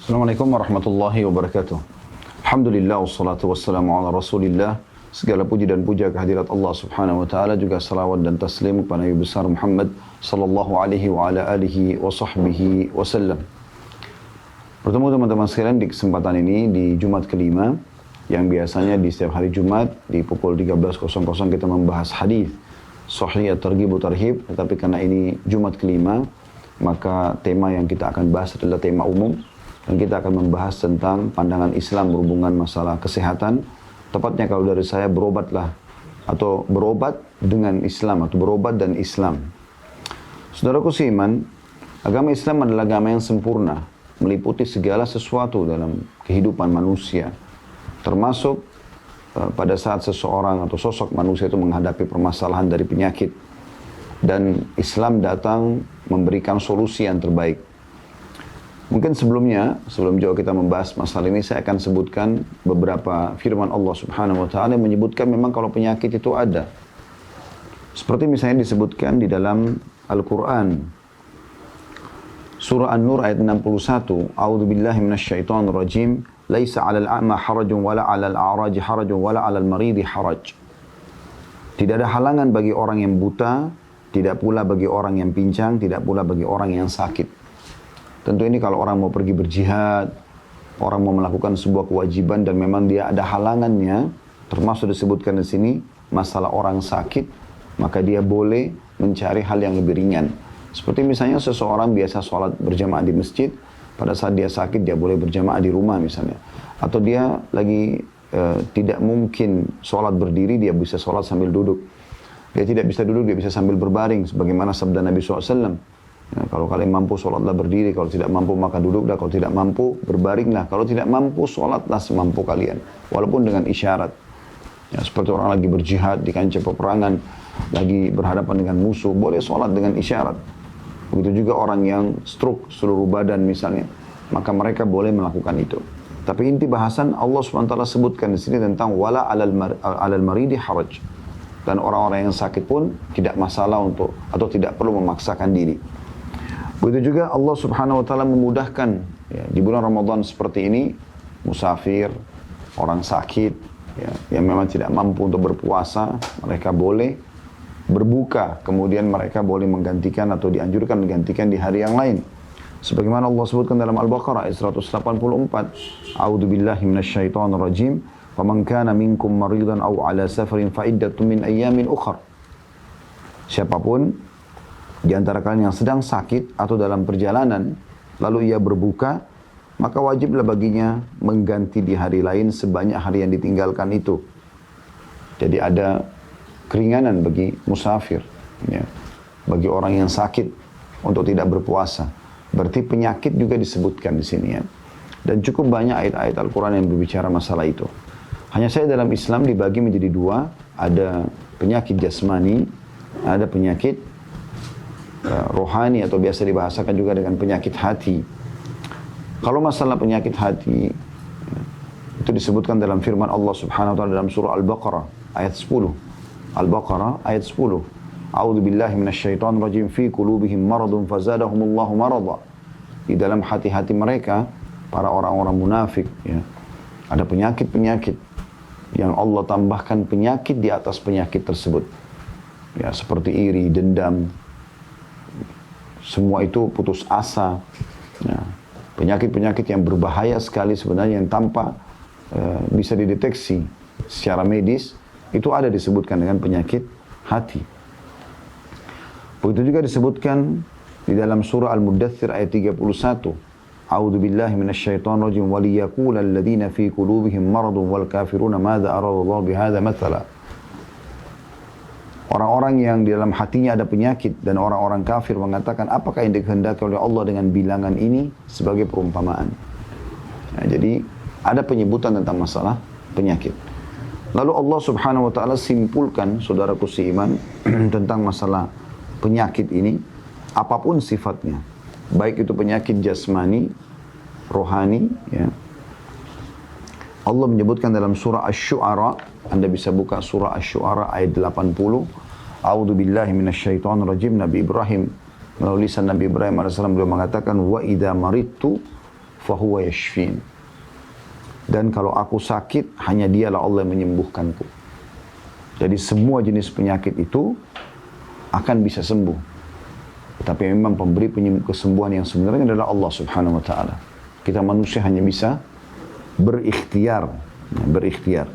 Assalamualaikum warahmatullahi wabarakatuh. Alhamdulillah wassalatu wassalamu ala Rasulillah. Segala puji dan puja kehadirat Allah Subhanahu wa taala, juga salawat dan taslim kepada Nabi besar Muhammad sallallahu alaihi wa ala alihi wa sahbihi wasallam. Bertemu teman-teman sekalian di kesempatan ini di Jumat kelima, yang biasanya di setiap hari Jumat di pukul 13.00 kita membahas hadis sahih at-targhib wa tarhib, tetapi karena ini Jumat kelima, maka tema yang kita akan bahas adalah tema umum. Dan kita akan membahas tentang pandangan Islam berhubungan masalah kesehatan. Tepatnya kalau dari saya, berobatlah, atau berobat dengan Islam, atau berobat dan Islam. Saudaraku seiman, agama Islam adalah agama yang sempurna, meliputi segala sesuatu dalam kehidupan manusia. Termasuk pada saat seseorang atau sosok manusia itu menghadapi permasalahan dari penyakit. Dan Islam datang memberikan solusi yang terbaik. Mungkin sebelum jauh kita membahas masalah ini, saya akan sebutkan beberapa firman Allah Subhanahu wa taala yang menyebutkan memang kalau penyakit itu ada. Seperti misalnya disebutkan di dalam Al-Qur'an. Surah An-Nur ayat 61, A'udzu billahi minasyaitonir rajim, laisa 'alal a'ma harajun wala 'alal a'raji harajun wala 'alal maridi haraj. Tidak ada halangan bagi orang yang buta, tidak pula bagi orang yang pincang, tidak pula bagi orang yang sakit. Tentu ini kalau orang mau pergi berjihad, orang mau melakukan sebuah kewajiban dan memang dia ada halangannya, termasuk disebutkan di sini masalah orang sakit, maka dia boleh mencari hal yang lebih ringan. Seperti misalnya seseorang biasa sholat berjamaah di masjid, pada saat dia sakit dia boleh berjamaah di rumah misalnya. Atau dia lagi tidak mungkin sholat berdiri, dia bisa sholat sambil duduk. Dia tidak bisa duduk, dia bisa sambil berbaring, sebagaimana sabda Nabi SAW. Ya, kalau kalian mampu sholatlah berdiri, kalau tidak mampu maka duduklah, kalau tidak mampu berbaringlah, kalau tidak mampu sholatlah semampu kalian, walaupun dengan isyarat. Ya, seperti orang lagi berjihad di kancah peperangan, lagi berhadapan dengan musuh, boleh sholat dengan isyarat. Begitu juga orang yang stroke seluruh badan misalnya, maka mereka boleh melakukan itu. Tapi inti bahasan Allah SWT sebutkan di sini tentang wala alal maridi haraj, dan orang-orang yang sakit pun tidak masalah untuk atau tidak perlu memaksakan diri. Begitu juga Allah Subhanahu wa taala memudahkan ya, di bulan Ramadan seperti ini, musafir, orang sakit ya, yang memang tidak mampu untuk berpuasa, mereka boleh berbuka, kemudian mereka boleh menggantikan atau dianjurkan menggantikan di hari yang lain. Sebagaimana Allah sebutkan dalam Al-Baqarah ayat 184, A'udzu billahi minasyaitonir rajim, "Faman kana minkum maridan aw 'ala safarin fa iddatun min ayyamin ukhra." Siapapun di antara kalian yang sedang sakit atau dalam perjalanan, lalu ia berbuka, maka wajiblah baginya mengganti di hari lain sebanyak hari yang ditinggalkan itu. Jadi ada keringanan bagi musafir, ya, bagi orang yang sakit untuk tidak berpuasa. Berarti penyakit juga disebutkan di sini ya. Dan cukup banyak ayat-ayat Al-Quran yang berbicara masalah itu. Hanya saya dalam Islam dibagi menjadi dua, ada penyakit jasmani, ada penyakit rohani atau biasa dibahasakan juga dengan penyakit hati. Kalau masalah penyakit hati itu disebutkan dalam firman Allah Subhanahu wa taala dalam surah Al-Baqarah ayat 10. Al-Baqarah ayat 10. A'udzu billahi minasyaitonir rajim, fi qulubihim maradun fazadahumullahu marada. Di dalam hati-hati mereka, para orang-orang munafik ya, ada penyakit-penyakit yang Allah tambahkan penyakit di atas penyakit tersebut. Ya, seperti iri, dendam, semua itu putus asa. Ya, penyakit-penyakit yang berbahaya sekali sebenarnya, yang tanpa bisa dideteksi secara medis, itu ada disebutkan dengan penyakit hati. Begitu juga disebutkan di dalam surah Al-Muddathir ayat 31. A'udzu billahi minasyaitonir rajim, wa liyaqula alladziina fi qulubihim maradun wal kafiruna madza aradallahu bihadza mathala. Orang-orang yang di dalam hatinya ada penyakit dan orang-orang kafir mengatakan, apakah yang dikehendaki oleh Allah dengan bilangan ini sebagai perumpamaan. Nah, jadi ada penyebutan tentang masalah penyakit. Lalu Allah Subhanahu wa taala simpulkan, saudaraku seiman, tentang masalah penyakit ini, apapun sifatnya, baik itu penyakit jasmani, rohani ya. Allah menyebutkan dalam surah Asy-Syu'ara, Anda bisa buka surah Asy-Syu'ara ayat 80. A'udzu billahi minasyaitonir rajim. Nabi Ibrahim, melalui lisan Nabi Ibrahim AS, beliau mengatakan, wa idza maridtu fahuwa yashfin. Dan kalau aku sakit, hanya dialah Allah yang menyembuhkanku. Jadi semua jenis penyakit itu akan bisa sembuh. Tapi memang pemberi kesembuhan yang sebenarnya adalah Allah subhanahu wa ta'ala. Kita manusia hanya bisa berikhtiar. Berikhtiar.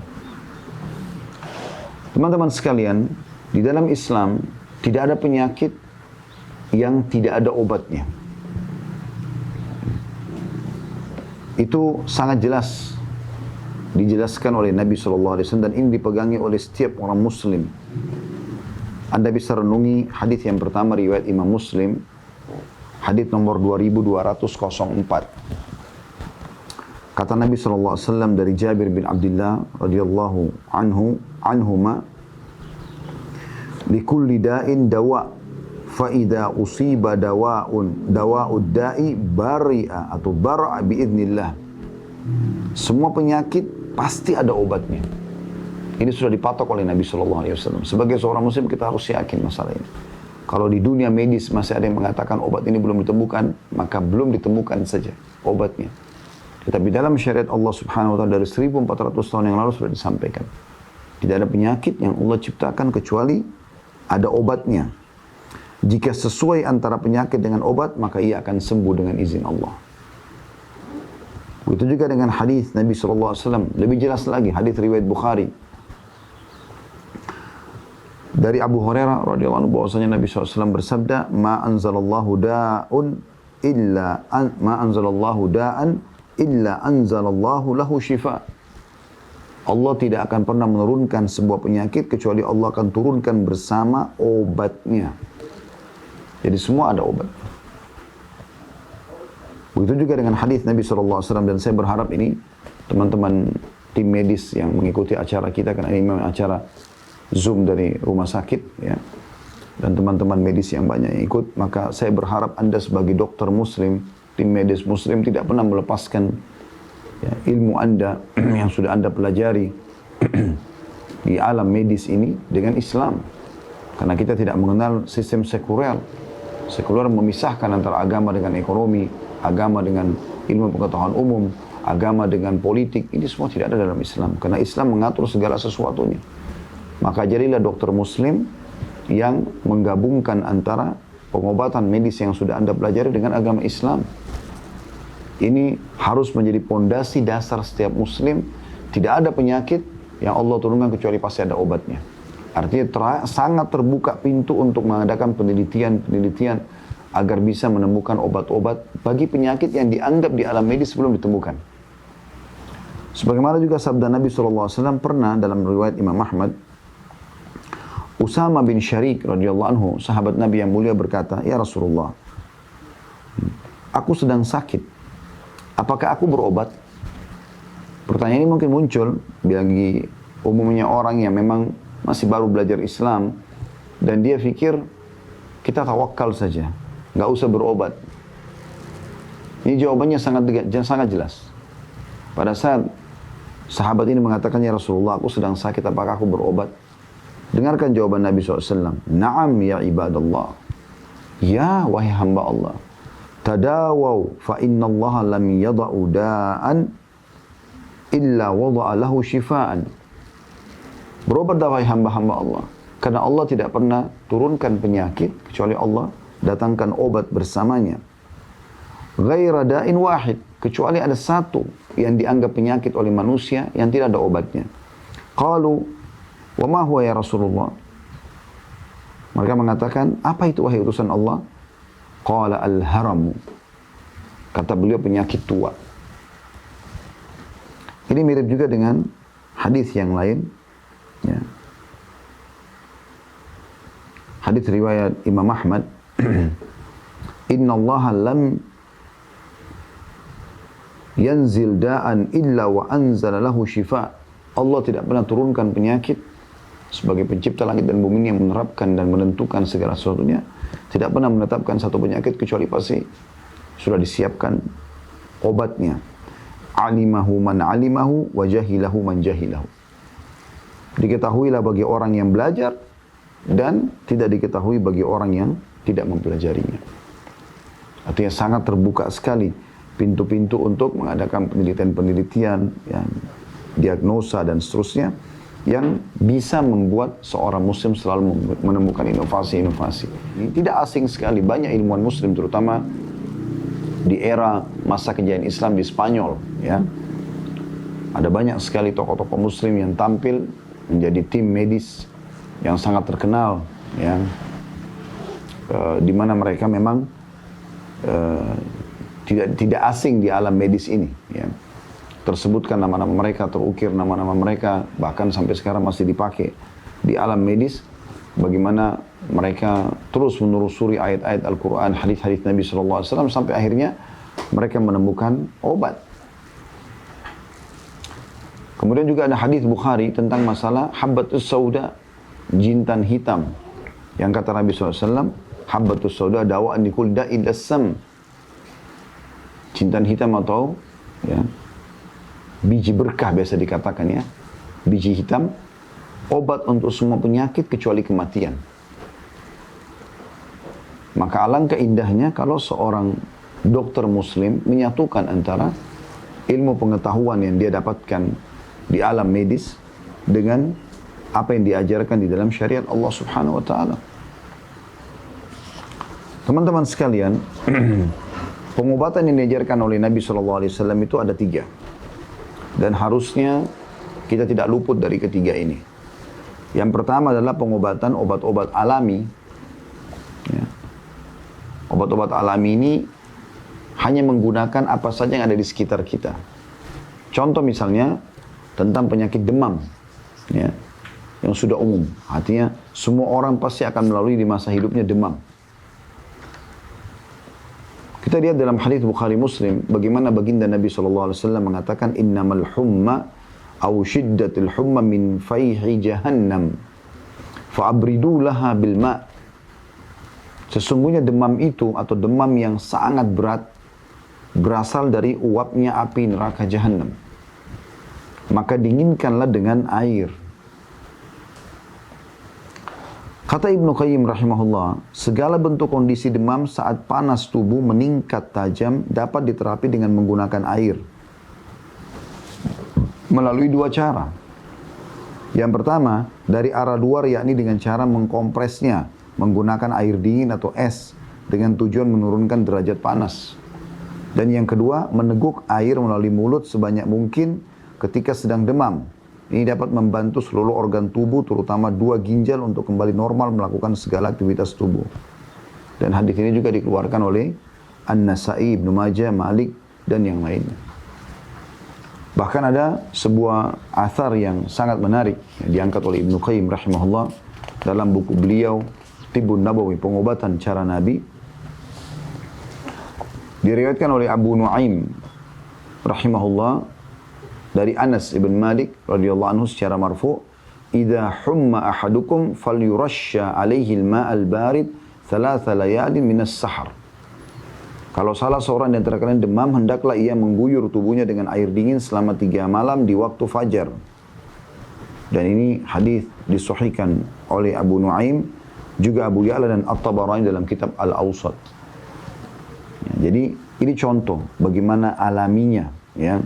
Teman-teman sekalian, di dalam Islam tidak ada penyakit yang tidak ada obatnya. Itu sangat jelas dijelaskan oleh Nabi SAW dan ini dipegangi oleh setiap orang Muslim. Anda bisa renungi hadis yang pertama riwayat Imam Muslim, hadis nomor 2204. Kata Nabi SAW dari Jabir bin Abdullah radhiyallahu anhuma, likulli da'in dawa, fa idza usiba dawa'ud da'i bari'a atau bar'a biidznillah. Semua penyakit pasti ada obatnya. Ini sudah dipatok oleh Nabi SAW. Sebagai seorang Muslim kita harus yakin masalah ini. Kalau di dunia medis masih ada yang mengatakan obat ini belum ditemukan, maka belum ditemukan saja obatnya. Tetapi dalam syariat Allah Subhanahu Wa Taala dari 1400 tahun yang lalu sudah disampaikan. Tidak ada penyakit yang Allah ciptakan kecuali ada obatnya. Jika sesuai antara penyakit dengan obat, maka ia akan sembuh dengan izin Allah. Begitu juga dengan hadis Nabi SAW. Lebih jelas lagi, hadis riwayat Bukhari. Dari Abu Hurairah radhiyallahu anhu bahwasanya Nabi SAW bersabda, ma anzalallahu da'an illa anzalallahu lahu shifa. Allah tidak akan pernah menurunkan sebuah penyakit kecuali Allah akan turunkan bersama obatnya. Jadi semua ada obat. Begitu juga dengan hadis Nabi SAW, dan saya berharap ini teman-teman tim medis yang mengikuti acara kita, karena ini memang acara Zoom dari rumah sakit ya, dan teman-teman medis yang banyak yang ikut, maka saya berharap Anda sebagai dokter Muslim, tim medis Muslim tidak pernah melepaskan ya, ilmu Anda yang sudah Anda pelajari di alam medis ini dengan Islam. Karena kita tidak mengenal sistem sekuler. Sekuler memisahkan antara agama dengan ekonomi, agama dengan ilmu pengetahuan umum, agama dengan politik. Ini semua tidak ada dalam Islam. Karena Islam mengatur segala sesuatunya. Maka jadilah dokter Muslim yang menggabungkan antara pengobatan medis yang sudah Anda pelajari dengan agama Islam. Ini harus menjadi pondasi dasar setiap Muslim. Tidak ada penyakit yang Allah turunkan kecuali pasti ada obatnya. Artinya sangat terbuka pintu untuk mengadakan penelitian agar bisa menemukan obat-obat bagi penyakit yang dianggap di alam medis belum ditemukan. Sebagaimana juga sabda Nabi SAW pernah dalam riwayat Imam Ahmad, Usama bin Syarik radhiyallahu anhu, sahabat Nabi yang mulia berkata, ya Rasulullah, aku sedang sakit. Apakah aku berobat? Pertanyaan ini mungkin muncul bagi umumnya orang yang memang masih baru belajar Islam dan dia pikir kita tawakal saja, nggak usah berobat. Ini jawabannya sangat jelas. Pada saat sahabat ini mengatakan, ya Rasulullah, aku sedang sakit, apakah aku berobat? Dengarkan jawaban Nabi SAW. Naam ya ibadallah. Ya wahai hamba Allah. Tadawaw fa inna Allah lam yada'u da'an illa wada'a lahu shifaan. Berobatlah wahai hamba-hamba Allah. Karena Allah tidak pernah turunkan penyakit kecuali Allah datangkan obat bersamanya. Ghaira da'in wahid. Kecuali ada satu yang dianggap penyakit oleh manusia yang tidak ada obatnya. Qalu wa ma huwa ya Rasulullah? Mereka mengatakan, apa itu wahai utusan Allah? Qala al-haramu. Kata beliau penyakit tua. Ini mirip juga dengan hadis yang lain. Ya. Hadis riwayat Imam Ahmad. Inna Allah lam yanzil da'an illa wa anzala lahu shifa. Allah tidak pernah turunkan penyakit sebagai pencipta langit dan bumi yang menerapkan dan menentukan segala sesuatunya, tidak pernah menetapkan satu penyakit kecuali pasti sudah disiapkan obatnya. Alimahu man alimahu wa jahilahu man jahilahu. Diketahuilah bagi orang yang belajar dan tidak diketahui bagi orang yang tidak mempelajarinya. Artinya sangat terbuka sekali pintu-pintu untuk mengadakan penelitian-penelitian, ya, diagnosa dan seterusnya yang bisa membuat seorang muslim selalu menemukan inovasi-inovasi. Ini tidak asing sekali, banyak ilmuwan muslim terutama di era masa kejayaan Islam di Spanyol, ya. Ada banyak sekali tokoh-tokoh muslim yang tampil menjadi tim medis yang sangat terkenal, ya. Di mana mereka memang tidak asing di alam medis ini, ya. Tersebutkan nama-nama mereka, terukir nama-nama mereka, bahkan sampai sekarang masih dipakai di alam medis. Bagaimana mereka terus menelusuri ayat-ayat Al-Quran, hadis-hadis Nabi SAW, sampai akhirnya mereka menemukan obat. Kemudian juga ada hadis Bukhari tentang masalah habbatus sauda, jintan hitam. Yang kata Nabi SAW, habbatus sauda dawa'an likul da'il as-sam. Jintan hitam atau, ya, biji berkah biasa dikatakan, ya. Biji hitam, obat untuk semua penyakit kecuali kematian. Maka alangkah indahnya kalau seorang dokter muslim menyatukan antara ilmu pengetahuan yang dia dapatkan di alam medis dengan apa yang diajarkan di dalam syariat Allah Subhanahu wa taala. Teman-teman sekalian, pengobatan yang diajarkan oleh Nabi SAW itu ada 3. Dan harusnya kita tidak luput dari ketiga ini. Yang pertama adalah pengobatan obat-obat alami. Ya. Obat-obat alami ini hanya menggunakan apa saja yang ada di sekitar kita. Contoh misalnya tentang penyakit demam, ya, yang sudah umum. Artinya semua orang pasti akan melalui di masa hidupnya demam. Kita lihat dalam hadis Bukhari Muslim bagaimana baginda Nabi SAW mengatakan innamal humma aw shiddatul humma min fayhi jahannam fa'abridu laha bil ma'. Sesungguhnya demam itu atau demam yang sangat berat berasal dari uapnya api neraka Jahannam. Maka dinginkanlah dengan air. Kata Ibnu Qayyim rahimahullah, segala bentuk kondisi demam saat panas tubuh meningkat tajam dapat diterapi dengan menggunakan air. Melalui 2 cara. Yang pertama, dari arah luar yakni dengan cara mengkompresnya, menggunakan air dingin atau es dengan tujuan menurunkan derajat panas. Dan yang kedua, meneguk air melalui mulut sebanyak mungkin ketika sedang demam. Ini dapat membantu seluruh organ tubuh, terutama 2 ginjal untuk kembali normal melakukan segala aktivitas tubuh. Dan hadis ini juga dikeluarkan oleh An-Nasa'i, Ibnu Majah, Malik, dan yang lainnya. Bahkan ada sebuah athar yang sangat menarik yang diangkat oleh Ibnu Qayyim rahimahullah dalam buku beliau Tibbun Nabawi, pengobatan cara Nabi. Diriwayatkan oleh Abu Nuaim rahimahullah dari Anas ibn Malik radhiyallahu anhu secara marfu, "Idza humma ahadukum falyurashsha alaihi al-ma' al-barid 3 layalin min as-sahar." Kalau salah seorang di antara kalian demam, hendaklah ia mengguyur tubuhnya dengan air dingin selama 3 malam di waktu fajar. Dan ini hadis disahihkan oleh Abu Nuaim, juga Abu Ya'la dan At-Tabarani dalam kitab Al-Awsat. Ya, jadi ini contoh bagaimana alaminya, ya,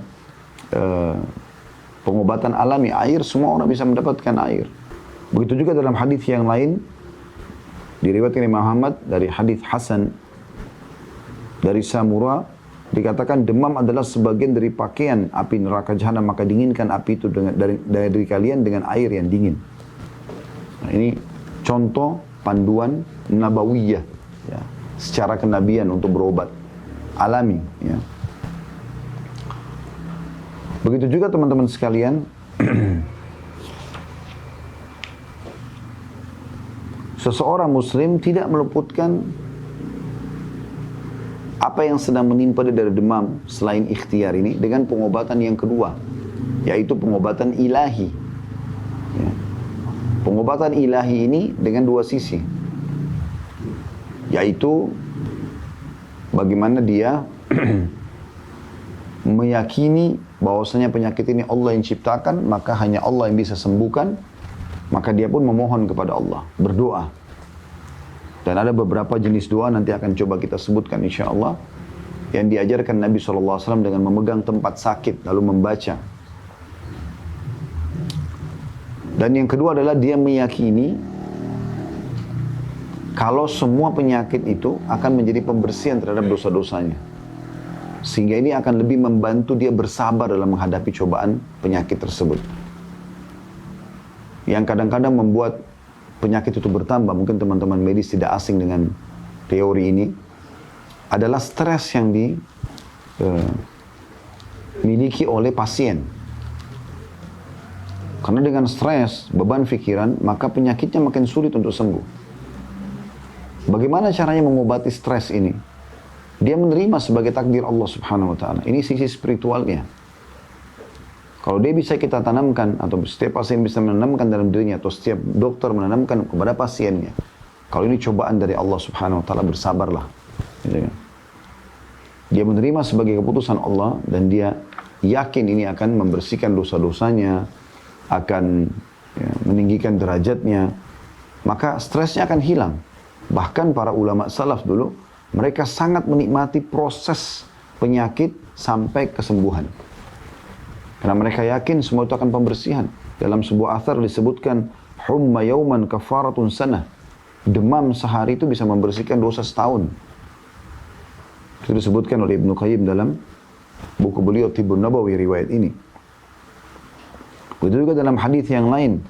pengobatan alami air, semua orang bisa mendapatkan air. Begitu juga dalam hadis yang lain diriwayatkan Imam Ahmad dari hadis Hasan dari Samura, dikatakan demam adalah sebagian dari pakaian api neraka Jahannam, maka dinginkan api itu dari kalian dengan air yang dingin. Nah, ini contoh panduan nabawiyah, ya, secara kenabian untuk berobat alami, ya. Begitu juga teman-teman sekalian, seseorang muslim tidak meluputkan apa yang sedang menimpa dia dari demam selain ikhtiar ini dengan pengobatan yang kedua, yaitu pengobatan ilahi. Ya. Pengobatan ilahi ini dengan 2 sisi, yaitu bagaimana dia meyakini bahwasanya penyakit ini Allah yang ciptakan, maka hanya Allah yang bisa sembuhkan, maka dia pun memohon kepada Allah, berdoa. Dan ada beberapa jenis doa nanti akan coba kita sebutkan insya Allah. yang diajarkan Nabi SAW dengan memegang tempat sakit lalu membaca. Dan yang kedua adalah dia meyakini kalau semua penyakit itu akan menjadi pembersihan terhadap dosa-dosanya. Sehingga ini akan lebih membantu dia bersabar dalam menghadapi cobaan penyakit tersebut. Yang kadang-kadang membuat penyakit itu bertambah, mungkin teman-teman medis tidak asing dengan teori ini, adalah stres yang dimiliki oleh pasien. Karena dengan stres, beban pikiran, maka penyakitnya makin sulit untuk sembuh. Bagaimana caranya mengobati stres ini? Dia menerima sebagai takdir Allah Subhanahu wa taala. Ini sisi spiritualnya. Kalau dia bisa kita tanamkan, atau setiap pasien bisa menanamkan dalam dirinya, atau setiap dokter menanamkan kepada pasiennya, kalau ini cobaan dari Allah Subhanahu wa taala, bersabarlah. Gitu kan? Dia menerima sebagai keputusan Allah, dan dia yakin ini akan membersihkan dosa-dosanya, akan meninggikan derajatnya, maka stresnya akan hilang. Bahkan para ulama salaf dulu, mereka sangat menikmati proses penyakit sampai kesembuhan. Karena mereka yakin semua itu akan pembersihan. Dalam sebuah athar disebutkan, humma yauman kafaratun sanah. Demam sehari itu bisa membersihkan dosa setahun. Itu disebutkan oleh Ibnu Qayyim dalam buku beliau Tibbun Nabawi, riwayat ini. Begitu juga dalam hadis yang lain,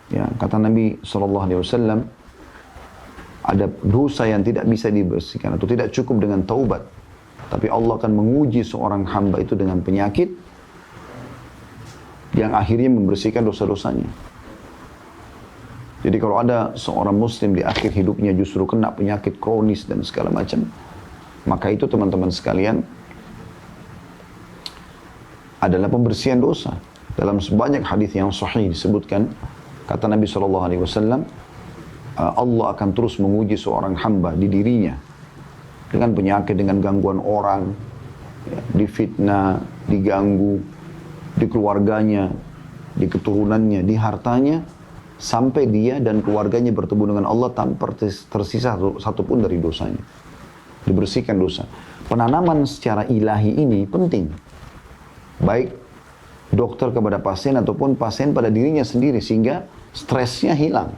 ya, kata Nabi SAW, ada dosa yang tidak bisa dibersihkan atau tidak cukup dengan taubat, tapi Allah akan menguji seorang hamba itu dengan penyakit yang akhirnya membersihkan dosa-dosanya. Jadi kalau ada seorang muslim di akhir hidupnya justru kena penyakit kronis dan segala macam, maka itu teman-teman sekalian adalah pembersihan dosa. Dalam sebanyak hadis yang sahih disebutkan, kata Nabi SAW, Allah akan terus menguji seorang hamba di dirinya dengan penyakit, dengan gangguan orang, ya, difitnah, diganggu, di keluarganya, di keturunannya, di hartanya, sampai dia dan keluarganya bertemu dengan Allah tanpa tersisa satu pun dari dosanya. Dibersihkan dosa. Penanaman secara ilahi ini penting. Baik dokter kepada pasien ataupun pasien pada dirinya sendiri, sehingga stresnya hilang.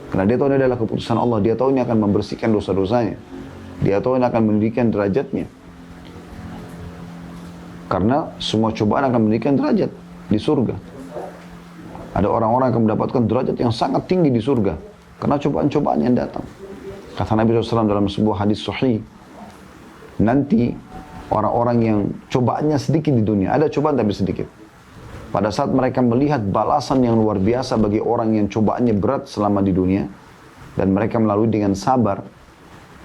Karena dia tahu ini adalah keputusan Allah, dia tahu ini akan membersihkan dosa-dosanya, dia tahu ini akan meninggikan derajatnya. Karena semua cobaan akan meninggikan derajat di surga. Ada orang-orang yang akan mendapatkan derajat yang sangat tinggi di surga karena cobaan-cobaan yang datang. Kata Nabi SAW dalam sebuah hadis sahih, nanti orang-orang yang cobaannya sedikit di dunia, ada cobaan tapi sedikit, pada saat mereka melihat balasan yang luar biasa bagi orang yang cobaannya berat selama di dunia, dan mereka melalui dengan sabar,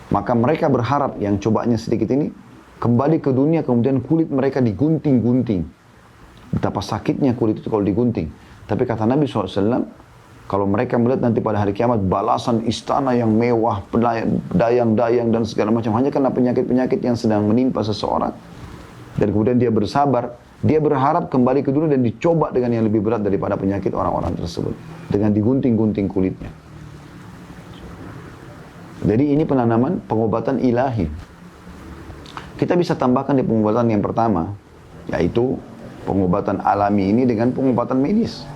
maka mereka berharap yang cobaannya sedikit ini kembali ke dunia, kemudian kulit mereka digunting-gunting. Betapa sakitnya kulit itu kalau digunting. Tapi kata Nabi SAW, kalau mereka melihat nanti pada hari kiamat balasan istana yang mewah, dayang-dayang dan segala macam, hanya karena penyakit-penyakit yang sedang menimpa seseorang, dan kemudian dia bersabar, dia berharap kembali ke dunia dan dicoba dengan yang lebih berat daripada penyakit orang-orang tersebut, dengan digunting-gunting kulitnya. Jadi ini penanaman pengobatan ilahi. Kita bisa tambahkan di pengobatan yang pertama, yaitu pengobatan alami ini dengan pengobatan medis.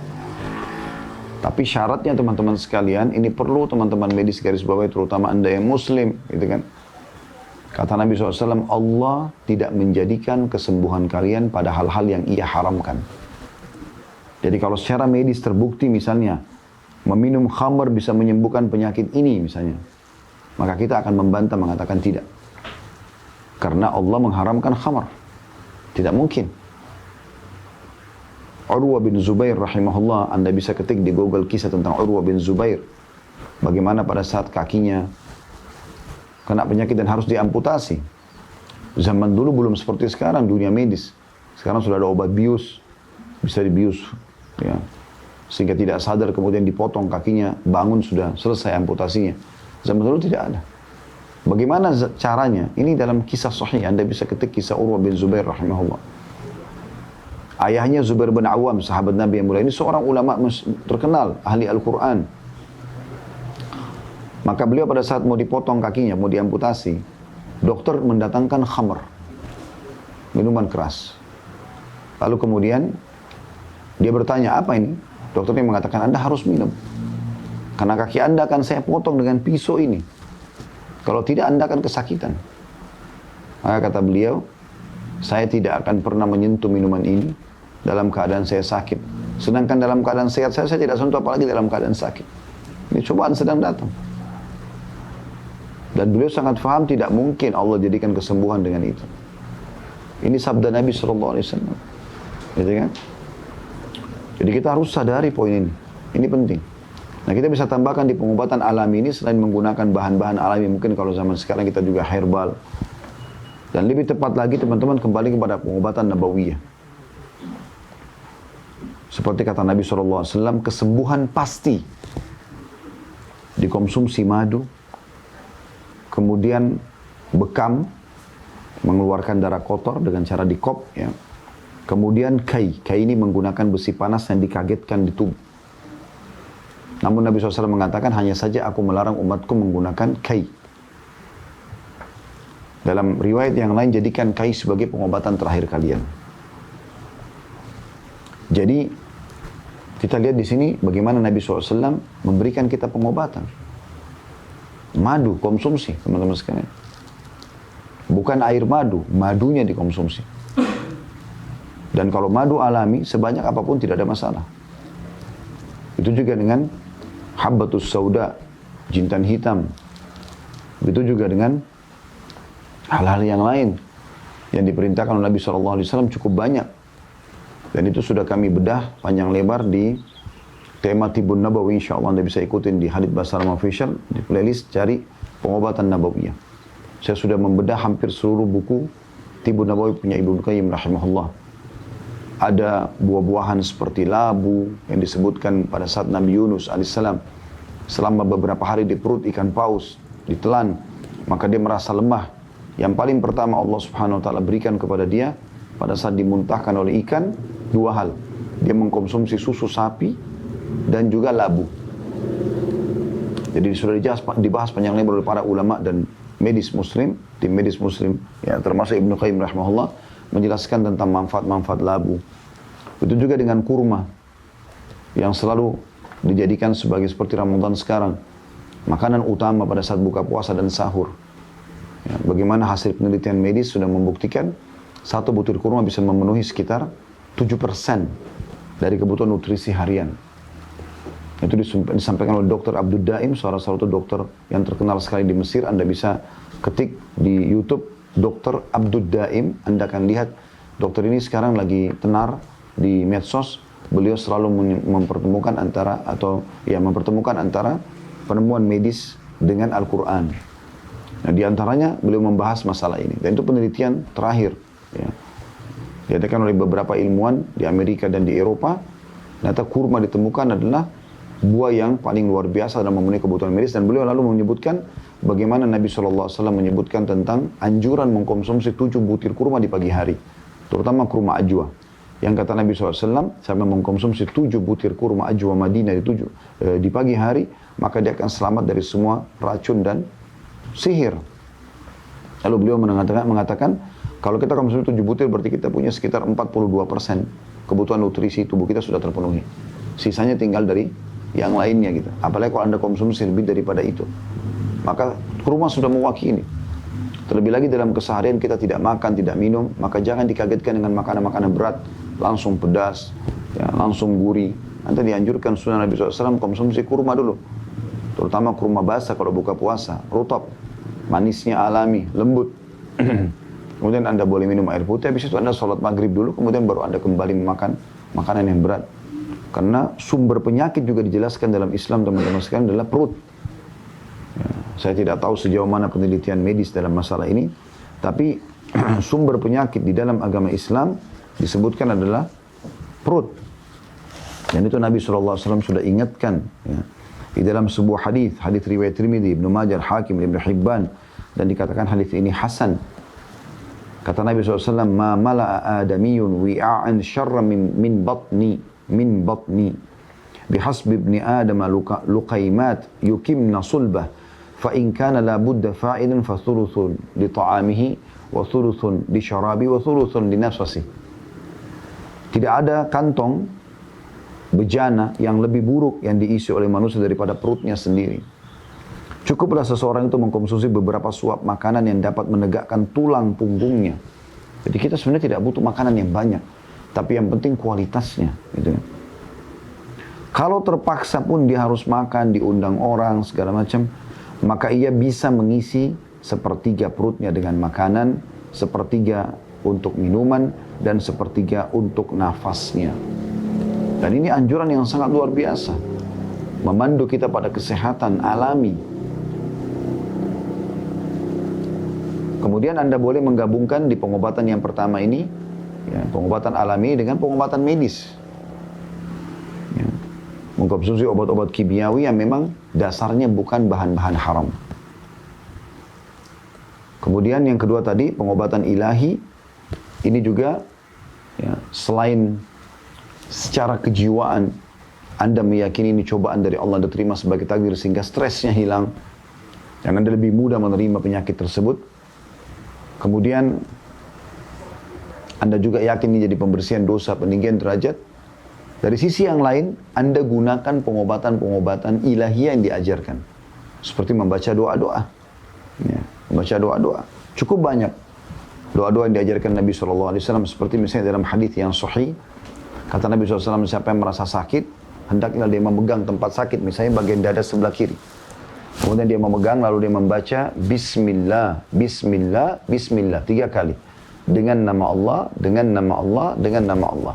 Tapi syaratnya teman-teman sekalian, ini perlu teman-teman medis garis bawah, terutama Anda yang muslim, gitu kan. Kata Nabi SAW, Allah tidak menjadikan kesembuhan kalian pada hal-hal yang ia haramkan. Jadi kalau secara medis terbukti misalnya, meminum khamar bisa menyembuhkan penyakit ini misalnya, maka kita akan membantah, mengatakan tidak. Karena Allah mengharamkan khamar. Tidak mungkin. Urwah bin Zubair rahimahullah, Anda bisa ketik di Google kisah tentang Urwah bin Zubair. Bagaimana pada saat kakinya kena penyakit dan harus diamputasi. Zaman dulu belum seperti sekarang dunia medis. Sekarang sudah ada obat bius, bisa dibius, ya, sehingga tidak sadar kemudian dipotong kakinya, bangun sudah selesai amputasinya. Zaman dulu tidak ada. Bagaimana caranya? Ini dalam kisah sahih, Anda bisa ketik kisah Urwah bin Zubair rahimahullah. Ayahnya Zubair bin Awam, sahabat Nabi yang mulia, ini seorang ulama terkenal, ahli Al-Quran. Maka beliau pada saat mau dipotong kakinya, mau diamputasi, dokter mendatangkan khamr. minuman keras. Lalu kemudian dia bertanya, apa ini? Dokternya mengatakan, Anda harus minum. Karena kaki Anda akan saya potong dengan pisau ini. Kalau tidak, Anda akan kesakitan. Maka kata beliau, saya tidak akan pernah menyentuh minuman ini dalam keadaan saya sakit. Sedangkan dalam keadaan sehat saya tidak sentuh, apalagi dalam keadaan sakit. Ini cobaan sedang datang. Dan beliau sangat faham tidak mungkin Allah jadikan kesembuhan dengan itu. Ini sabda Nabi SAW. Gitu kan? Jadi kita harus sadari poin ini. Ini penting. Nah, kita bisa tambahkan di pengobatan alami ini selain menggunakan bahan-bahan alami, mungkin kalau zaman sekarang kita juga herbal. Dan lebih tepat lagi teman-teman kembali kepada pengobatan nabawiyah. Seperti kata Nabi SAW, kesembuhan pasti dikonsumsi madu, kemudian bekam, mengeluarkan darah kotor dengan cara dikop, ya. Kemudian kai ini menggunakan besi panas yang dikagetkan di tubuh. Namun Nabi SAW mengatakan, hanya saja aku melarang umatku menggunakan kai. Dalam riwayat yang lain, jadikan kai sebagai pengobatan terakhir kalian. Jadi, kita lihat di sini bagaimana Nabi SAW memberikan kita pengobatan. Madu, konsumsi, teman-teman sekalian. Bukan air madu, madunya dikonsumsi. Dan kalau madu alami, sebanyak apapun tidak ada masalah. Itu juga dengan habbatus sauda, jintan hitam. Itu juga dengan hal-hal yang lain yang diperintahkan oleh Nabi SAW cukup banyak. Dan itu sudah kami bedah panjang lebar di tema Tibun Nabawi. InsyaAllah Anda bisa ikutin di Hadits Basalam Official, di playlist cari pengobatan Nabawiyah. Saya sudah membedah hampir seluruh buku Tibun Nabawi punya Ibnu Qayyim rahimahullah. Ada buah-buahan seperti labu yang disebutkan pada saat Nabi Yunus alaihissalam selama beberapa hari di perut ikan paus ditelan, maka dia merasa lemah. Yang paling pertama Allah Subhanahu wa taala berikan kepada dia pada saat dimuntahkan oleh ikan dua hal. Dia mengkonsumsi susu sapi dan juga labu. Jadi sudah dibahas panjang lebar oleh para ulama dan medis muslim, tim medis muslim, ya termasuk Ibnu Qayyim rahimahullah, menjelaskan tentang manfaat-manfaat labu. Itu juga dengan kurma yang selalu dijadikan sebagai seperti Ramadan sekarang, makanan utama pada saat buka puasa dan sahur. Ya, bagaimana hasil penelitian medis sudah membuktikan satu butir kurma bisa memenuhi sekitar 7% dari kebutuhan nutrisi harian. Itu disampaikan oleh Dr. Abdul Daim, salah satu dokter yang terkenal sekali di Mesir. Anda bisa ketik di YouTube Dr. Abdul Daim, Anda akan lihat dokter ini sekarang lagi tenar di medsos. Beliau selalu mempertemukan antara penemuan medis dengan Al-Quran. Nah, di antaranya beliau membahas masalah ini. Dan itu penelitian terakhir. Ya. Diadakan oleh beberapa ilmuwan di Amerika dan di Eropa. Ternyata kurma ditemukan adalah buah yang paling luar biasa dalam memenuhi kebutuhan medis. Dan beliau lalu menyebutkan bagaimana Nabi SAW menyebutkan tentang anjuran mengkonsumsi 7 butir kurma di pagi hari. Terutama kurma ajwa. Yang kata Nabi SAW, sama mengkonsumsi 7 butir kurma ajwa Madinah di pagi hari, maka dia akan selamat dari semua racun dan sihir. Lalu beliau mengatakan, kalau kita konsumsi 7 butir berarti kita punya sekitar 42% kebutuhan nutrisi tubuh kita sudah terpenuhi. Sisanya tinggal dari yang lainnya gitu. Apalagi kalau Anda konsumsi lebih daripada itu. Maka kurma sudah mewakili. Terlebih lagi dalam keseharian kita tidak makan, tidak minum, maka jangan dikagetkan dengan makanan-makanan berat, langsung pedas, ya, langsung gurih. Nanti dianjurkan sunnah Nabi SAW konsumsi kurma dulu. Terutama kurma basah kalau buka puasa, rutab, manisnya alami, lembut. Kemudian Anda boleh minum air putih, habis itu Anda sholat maghrib dulu, kemudian baru Anda kembali memakan makanan yang berat. Karena sumber penyakit juga dijelaskan dalam Islam, teman-teman sekalian, adalah perut. Saya tidak tahu sejauh mana penelitian medis dalam masalah ini, tapi sumber penyakit di dalam agama Islam disebutkan adalah perut. Dan itu Nabi SAW sudah ingatkan ya, di dalam sebuah hadis riwayat Tirmidzi, Ibnu Majah, Hakim, Ibnu Hibban, dan dikatakan hadis ini hasan. Kata Nabi SAW, "Ma mala'a adamiyun wi'a'an syarra min batni bihasbi ibni adama luqaimat yukimna sulbah fa in kana la budda fa'idan fa thuluthun li ta'amihi wa thuluthun li syarabi, wa thuluthun li nafasi. Tidak ada kantong bejana yang lebih buruk yang diisi oleh manusia daripada perutnya sendiri. Cukuplah seseorang itu mengkonsumsi beberapa suap makanan yang dapat menegakkan tulang punggungnya. Jadi kita sebenarnya tidak butuh makanan yang banyak, tapi yang penting kualitasnya. Gitu. Kalau terpaksa pun dia harus makan, diundang orang, segala macam, maka ia bisa mengisi sepertiga perutnya dengan makanan, sepertiga untuk minuman, dan sepertiga untuk nafasnya. Dan ini anjuran yang sangat luar biasa, memandu kita pada kesehatan alami. Kemudian Anda boleh menggabungkan di pengobatan yang pertama ini, ya, pengobatan alami dengan pengobatan medis. Ya. Mengkonsumsi obat-obat kimiawi yang memang dasarnya bukan bahan-bahan haram. Kemudian yang kedua tadi, pengobatan ilahi, ini juga ya, selain secara kejiwaan Anda meyakini ini cobaan dari Allah, Anda terima sebagai takdir sehingga stresnya hilang dan Anda lebih mudah menerima penyakit tersebut. Kemudian Anda juga yakin ini jadi pembersihan dosa, peninggian derajat. Dari sisi yang lain, Anda gunakan pengobatan-pengobatan ilahiyah yang diajarkan. Seperti membaca doa-doa. Ya, membaca doa-doa. Cukup banyak doa-doa yang diajarkan Nabi SAW. Seperti misalnya dalam hadis yang sahih. Kata Nabi SAW, siapa yang merasa sakit, hendaklah dia memegang tempat sakit. Misalnya bagian dada sebelah kiri. Kemudian dia memegang, lalu dia membaca Bismillah, Bismillah, Bismillah 3 kali. Dengan nama Allah, dengan nama Allah, dengan nama Allah.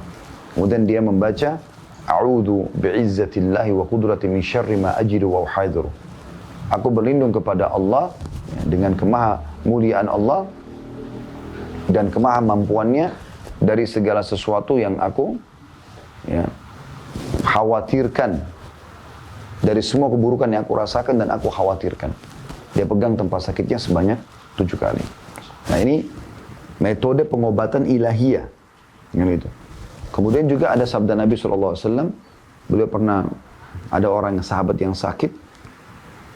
Kemudian dia membaca A'udhu bi'izzatillahi wa qudrati min syarri ma ajidu wa uhadhiru. Aku berlindung kepada Allah ya, dengan kemahamuliaan Allah dan kemahamampuannya dari segala sesuatu yang aku ya, khawatirkan. Dari semua keburukan yang aku rasakan dan aku khawatirkan. Dia pegang tempat sakitnya sebanyak 7 kali. Nah ini metode pengobatan ilahiyah. Gitu. Kemudian juga ada sabda Nabi SAW. Beliau pernah ada orang sahabat yang sakit.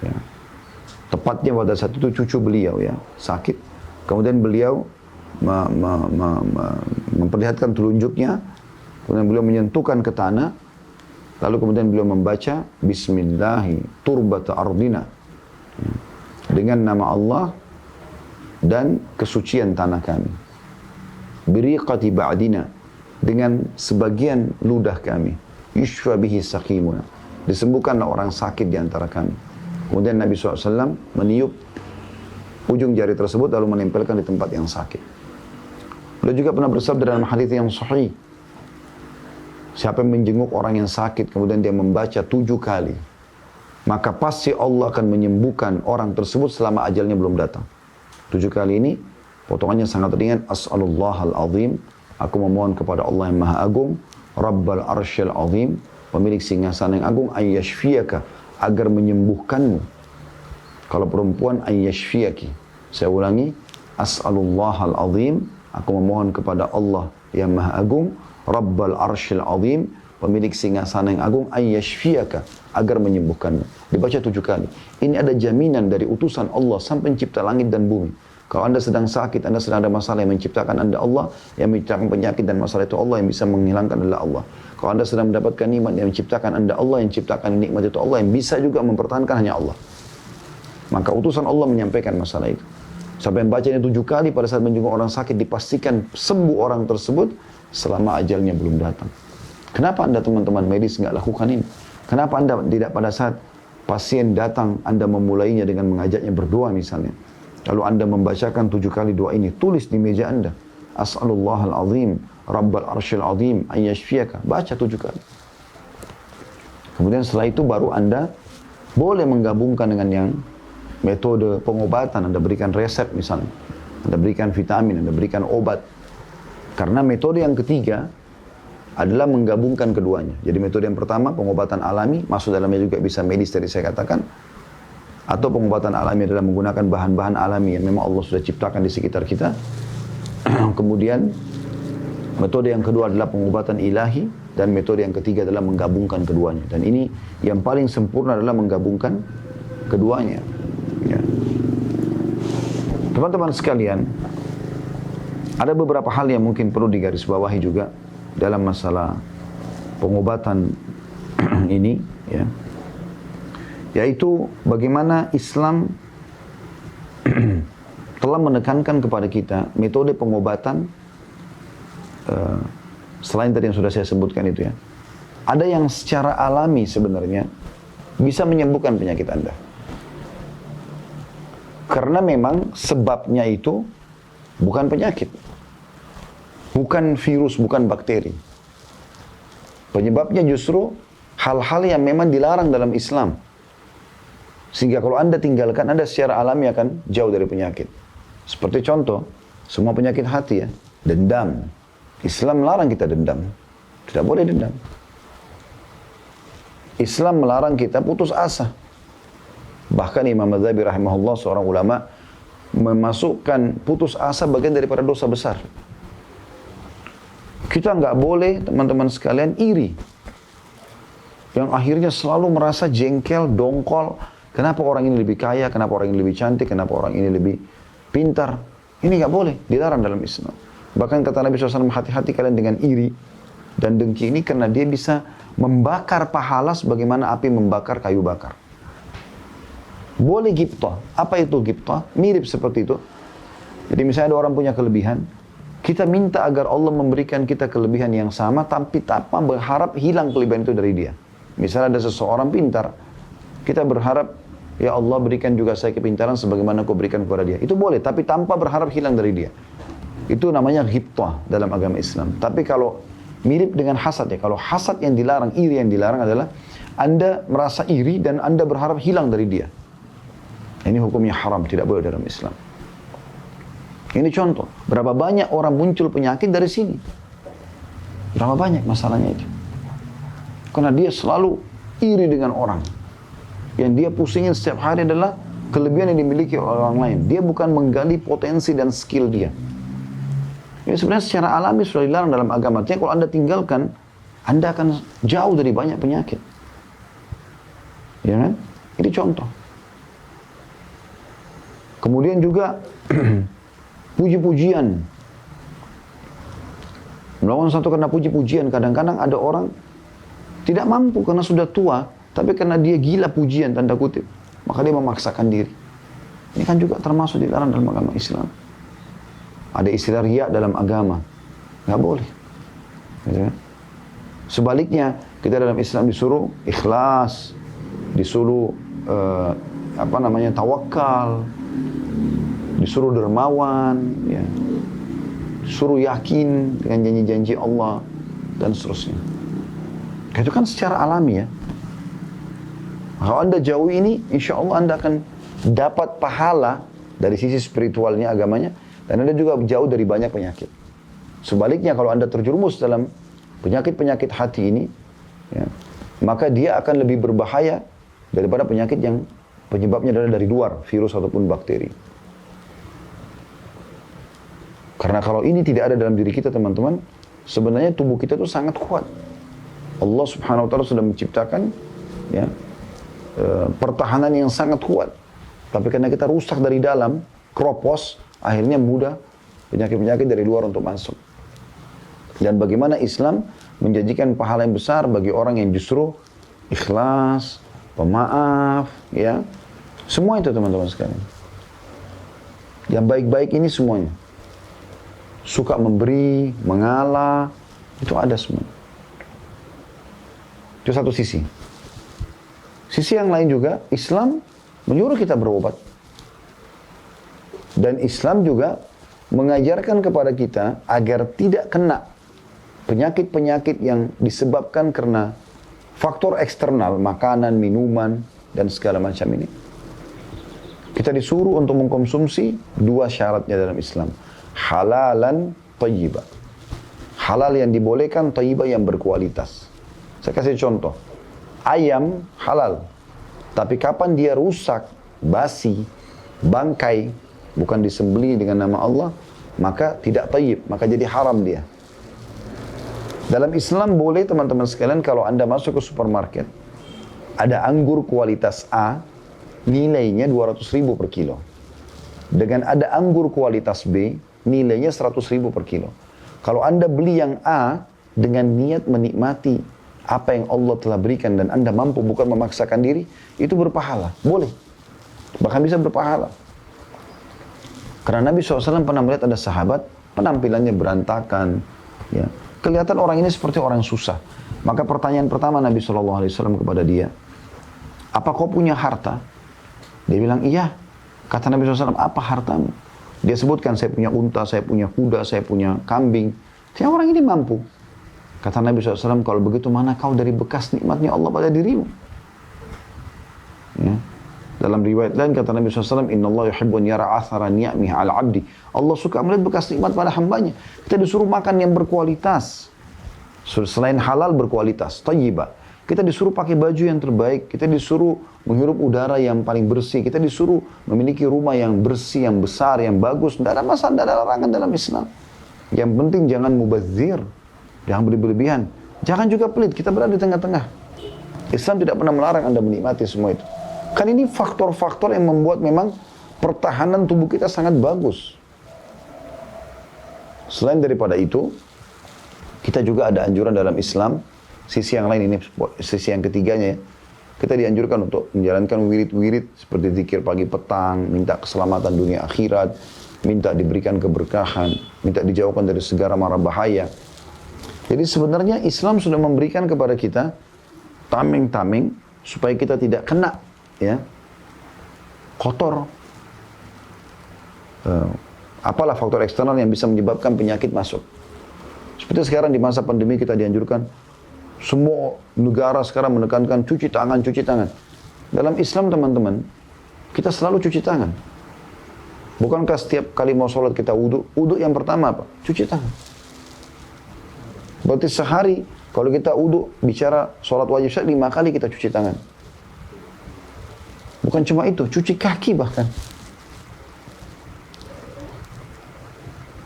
Ya. Tepatnya pada saat itu cucu beliau ya sakit. Kemudian beliau memperlihatkan telunjuknya. Kemudian beliau menyentuhkan ke tanah. Lalu kemudian beliau membaca Bismillahi turbata ardina. Dengan nama Allah dan kesucian tanah kami. Biriqati ba'dina. Dengan sebagian ludah kami. Yushfa bihi saqimuna. Disembuhkanlah orang sakit di antara kami. Kemudian Nabi SAW meniup ujung jari tersebut lalu menempelkan di tempat yang sakit. Beliau juga pernah bersabda dalam hadis yang sahih. Siapa yang menjenguk orang yang sakit, kemudian dia membaca 7 kali, maka pasti Allah akan menyembuhkan orang tersebut selama ajalnya belum datang. 7 kali ini, potongannya sangat ringan. As'alullahal azim, aku memohon kepada Allah yang maha agung, Rabbal arsyil azim, pemilik singgasana yang agung, ayyashfiyaka, agar menyembuhkanmu. Kalau perempuan, ayyashfiyaki. Saya ulangi, as'alullahal azim, aku memohon kepada Allah yang maha agung, Rabbal arsyil azim, pemilik singgasana yang agung, ayyashfiyaka, agar menyembuhkanmu. Dibaca 7 kali. Ini ada jaminan dari utusan Allah sampai pencipta langit dan bumi. Kalau Anda sedang sakit, Anda sedang ada masalah, yang menciptakan Anda Allah, yang menciptakan penyakit dan masalah itu Allah, yang bisa menghilangkan adalah Allah. Kalau Anda sedang mendapatkan nikmat, yang menciptakan Anda Allah, yang menciptakan nikmat itu Allah, yang bisa juga mempertahankan hanya Allah. Maka utusan Allah menyampaikan masalah itu. Sampai membacanya 7 kali pada saat menjenguk orang sakit, dipastikan sembuh orang tersebut selama ajalnya belum datang. Kenapa Anda teman-teman medis nggak lakukan ini? Kenapa Anda tidak pada saat pasien datang, Anda memulainya dengan mengajaknya berdoa misalnya. Lalu Anda membacakan 7 kali doa ini, tulis di meja Anda. As'alullahal azim, Rabbal arsyil azim, ayyashfiyaka. Baca 7 kali. Kemudian setelah itu baru Anda boleh menggabungkan dengan yang metode pengobatan. Anda berikan resep misalnya. Anda berikan vitamin, Anda berikan obat. Karena metode yang ketiga adalah menggabungkan keduanya. Jadi metode yang pertama, pengobatan alami, masuk dalamnya juga bisa medis tadi saya katakan. Atau pengobatan alami adalah menggunakan bahan-bahan alami yang memang Allah sudah ciptakan di sekitar kita. Kemudian metode yang kedua adalah pengobatan ilahi. Dan metode yang ketiga adalah menggabungkan keduanya. Dan ini yang paling sempurna adalah menggabungkan keduanya. Ya. Teman-teman sekalian, Ada beberapa hal yang mungkin perlu digarisbawahi juga dalam masalah pengobatan ini, ya. Yaitu bagaimana Islam telah menekankan kepada kita metode pengobatan selain tadi yang sudah saya sebutkan itu, ya. Ada yang secara alami sebenarnya bisa menyembuhkan penyakit Anda. Karena memang sebabnya itu bukan penyakit, bukan virus, bukan bakteri. Penyebabnya justru hal-hal yang memang dilarang dalam Islam. Sehingga kalau Anda tinggalkan, Anda secara alami akan jauh dari penyakit. Seperti contoh, semua penyakit hati, ya, dendam. Islam melarang kita dendam. Tidak boleh dendam. Islam melarang kita putus asa. Bahkan Imam Madzhabi rahimahullah, seorang ulama, memasukkan putus asa bagian daripada dosa besar. Kita nggak boleh, teman-teman sekalian, iri. Yang akhirnya selalu merasa jengkel, dongkol. Kenapa orang ini lebih kaya, kenapa orang ini lebih cantik, kenapa orang ini lebih pintar. Ini nggak boleh, dilarang dalam Islam. Bahkan kata Nabi SAW, hati-hati kalian dengan iri dan dengki ini, karena dia bisa membakar pahala sebagaimana api membakar kayu bakar. Boleh ghibthah. Apa itu ghibthah? Mirip seperti itu. Jadi misalnya ada orang punya kelebihan, kita minta agar Allah memberikan kita kelebihan yang sama, tapi tanpa berharap hilang kelebihan itu dari dia. Misalnya ada seseorang pintar, kita berharap, ya Allah berikan juga saya kepintaran sebagaimana Kau berikan kepada dia. Itu boleh, tapi tanpa berharap hilang dari dia. Itu namanya ghibthah dalam agama Islam. Tapi kalau mirip dengan hasad, ya, kalau hasad yang dilarang, iri yang dilarang adalah Anda merasa iri dan Anda berharap hilang dari dia. Ini hukumnya haram, tidak boleh dalam Islam. Ini contoh, berapa banyak orang muncul penyakit dari sini. Berapa banyak masalahnya itu. Karena dia selalu iri dengan orang. Yang dia pusingin setiap hari adalah kelebihan yang dimiliki oleh orang lain. Dia bukan menggali potensi dan skill dia. Ini sebenarnya secara alami sudah dilarang dalam agama. Artinya kalau Anda tinggalkan, Anda akan jauh dari banyak penyakit. Ya kan? Ini contoh. Kemudian juga puji-pujian. Melawan satu karena puji-pujian. Kadang-kadang ada orang tidak mampu karena sudah tua, tapi karena dia gila pujian, tanda kutip, maka dia memaksakan diri. Ini kan juga termasuk dilarang dalam agama Islam. Ada istilah riya dalam agama, nggak boleh. Gitu kan? Sebaliknya, kita dalam Islam disuruh ikhlas, disuruh tawakal, disuruh dermawan, ya, disuruh yakin dengan janji-janji Allah dan seterusnya. Itu kan secara alami, ya. Kalau Anda jauh ini, insya Allah Anda akan dapat pahala dari sisi spiritualnya, agamanya, dan Anda juga jauh dari banyak penyakit. Sebaliknya, kalau Anda terjerumus dalam penyakit-penyakit hati ini, ya, maka dia akan lebih berbahaya daripada penyakit yang penyebabnya adalah dari luar, virus ataupun bakteri. Karena kalau ini tidak ada dalam diri kita, teman-teman, sebenarnya tubuh kita itu sangat kuat. Allah Subhanahu wa Ta'ala sudah menciptakan, ya, pertahanan yang sangat kuat. Tapi karena kita rusak dari dalam, kropos, akhirnya mudah penyakit-penyakit dari luar untuk masuk. Dan bagaimana Islam menjanjikan pahala yang besar bagi orang yang justru ikhlas, pemaaf, ya. Semua itu, teman-teman sekalian. Yang baik-baik ini semuanya. Suka memberi, mengalah, itu ada semua. Itu satu sisi. Sisi yang lain juga, Islam menyuruh kita berobat. Dan Islam juga mengajarkan kepada kita agar tidak kena penyakit-penyakit yang disebabkan karena faktor eksternal, makanan, minuman, dan segala macam ini. Kita disuruh untuk mengkonsumsi dua syaratnya dalam Islam. Halalan thayyibah. Halal yang dibolehkan, thayyibah yang berkualitas. Saya kasih contoh. Ayam halal. Tapi kapan dia rusak, basi, bangkai, bukan disembelih dengan nama Allah, maka tidak thayyib, maka jadi haram dia. Dalam Islam boleh, teman-teman sekalian, kalau Anda masuk ke supermarket, ada anggur kualitas A, nilainya 200.000 per kilo. Dengan ada anggur kualitas B, nilainya 100.000 per kilo. Kalau Anda beli yang A dengan niat menikmati apa yang Allah telah berikan dan Anda mampu, bukan memaksakan diri, itu berpahala. Boleh. Bahkan bisa berpahala. Karena Nabi SAW pernah melihat ada sahabat, penampilannya berantakan. Ya. Kelihatan orang ini seperti orang susah. Maka pertanyaan pertama Nabi SAW kepada dia, apa kau punya harta? Dia bilang, iya. Kata Nabi SAW, apa hartamu? Dia sebutkan, saya punya unta, saya punya kuda, saya punya kambing. Dia orang ini mampu. Kata Nabi SAW, kalau begitu mana kau dari bekas nikmatnya Allah pada dirimu? Ya. Dalam riwayat lain kata Nabi SAW, Inna Allah yuhibbun yara athara ni'mih ala abdi. Allah suka melihat bekas nikmat pada hambanya. Kita disuruh makan yang berkualitas. Selain halal berkualitas, tayyibah. Kita disuruh pakai baju yang terbaik. Kita disuruh menghirup udara yang paling bersih. Kita disuruh memiliki rumah yang bersih, yang besar, yang bagus. Tidak ada masalah, tidak ada larangan dalam Islam. Yang penting jangan mubazir. Jangan berlebihan. Jangan juga pelit. Kita berada di tengah-tengah. Islam tidak pernah melarang Anda menikmati semua itu. Kan ini faktor-faktor yang membuat memang pertahanan tubuh kita sangat bagus. Selain daripada itu, kita juga ada anjuran dalam Islam. Sisi yang lain ini, sisi yang ketiganya ya. Kita dianjurkan untuk menjalankan wirid-wirid seperti zikir pagi petang, minta keselamatan dunia akhirat, minta diberikan keberkahan, minta dijauhkan dari segala mara bahaya. Jadi sebenarnya Islam sudah memberikan kepada kita tameng-tameng supaya kita tidak kena ya kotor. Apalah faktor eksternal yang bisa menyebabkan penyakit masuk. Seperti sekarang di masa pandemi kita dianjurkan, semua negara sekarang menekankan cuci tangan, cuci tangan. Dalam Islam teman-teman, kita selalu cuci tangan. Bukankah setiap kali mau sholat kita wudhu? Wudhu yang pertama apa? Cuci tangan. Berarti sehari, kalau kita wudhu, bicara sholat wajib 5 kali kita cuci tangan. Bukan cuma itu, cuci kaki bahkan.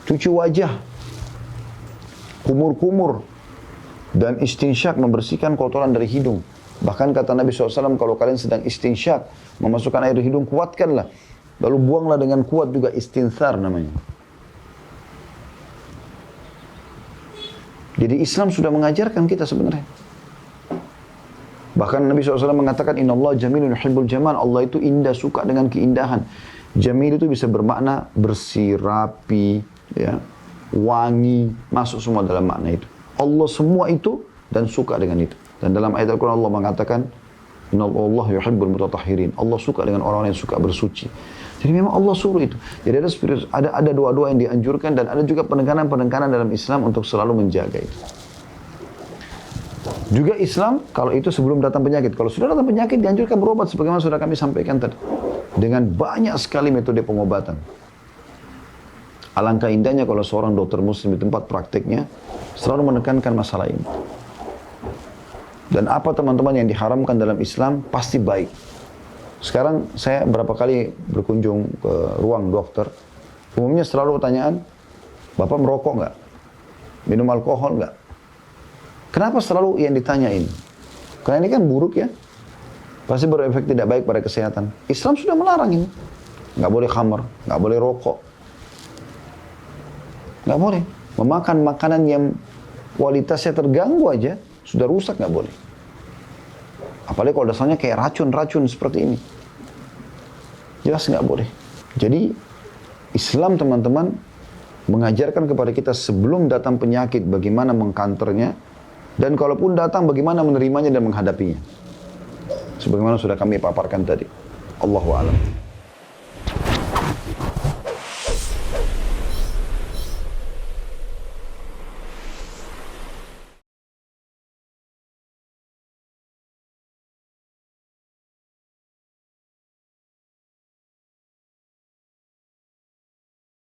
Cuci wajah. Kumur-kumur. Dan istinsyak, membersihkan kotoran dari hidung. Bahkan kata Nabi SAW, kalau kalian sedang istinsyak, memasukkan air di hidung, kuatkanlah. Lalu buanglah dengan kuat juga, istinthar namanya. Jadi Islam sudah mengajarkan kita sebenarnya. Bahkan Nabi SAW mengatakan, Inna Allah jamilun yuhibbul jamal. Allah itu indah, suka dengan keindahan. Jamil itu bisa bermakna bersih, rapi, ya, wangi, masuk semua dalam makna itu. Allah semua itu dan suka dengan itu. Dan dalam ayat Al-Quran Allah mengatakan, Inna Allah yuhibbul mutatahhirin. Allah suka dengan orang-orang yang suka bersuci. Jadi memang Allah suruh itu. Jadi ada doa-doa yang dianjurkan dan ada juga penekanan-penekanan dalam Islam untuk selalu menjaga itu. Juga Islam, kalau itu sebelum datang penyakit. Kalau sudah datang penyakit, dianjurkan berobat sebagaimana sudah kami sampaikan tadi. Dengan banyak sekali metode pengobatan. Alangkah indahnya kalau seorang dokter muslim di tempat praktiknya selalu menekankan masalah ini. Dan apa teman-teman yang diharamkan dalam Islam pasti baik. Sekarang saya berapa kali berkunjung ke ruang dokter, umumnya selalu pertanyaan, Bapak merokok nggak? Minum alkohol nggak? Kenapa selalu yang ditanyain? Karena ini kan buruk ya. Pasti berefek tidak baik pada kesehatan. Islam sudah melarang ini. Nggak boleh khamar, nggak boleh rokok. Nggak boleh. Memakan makanan yang kualitasnya terganggu aja, sudah rusak nggak boleh. Apalagi kalau dasarnya kayak racun-racun seperti ini. Jelas nggak boleh. Jadi Islam teman-teman mengajarkan kepada kita sebelum datang penyakit bagaimana mengkanternya. Dan kalaupun datang bagaimana menerimanya dan menghadapinya. Sebagaimana sudah kami paparkan tadi. Allahu a'lam.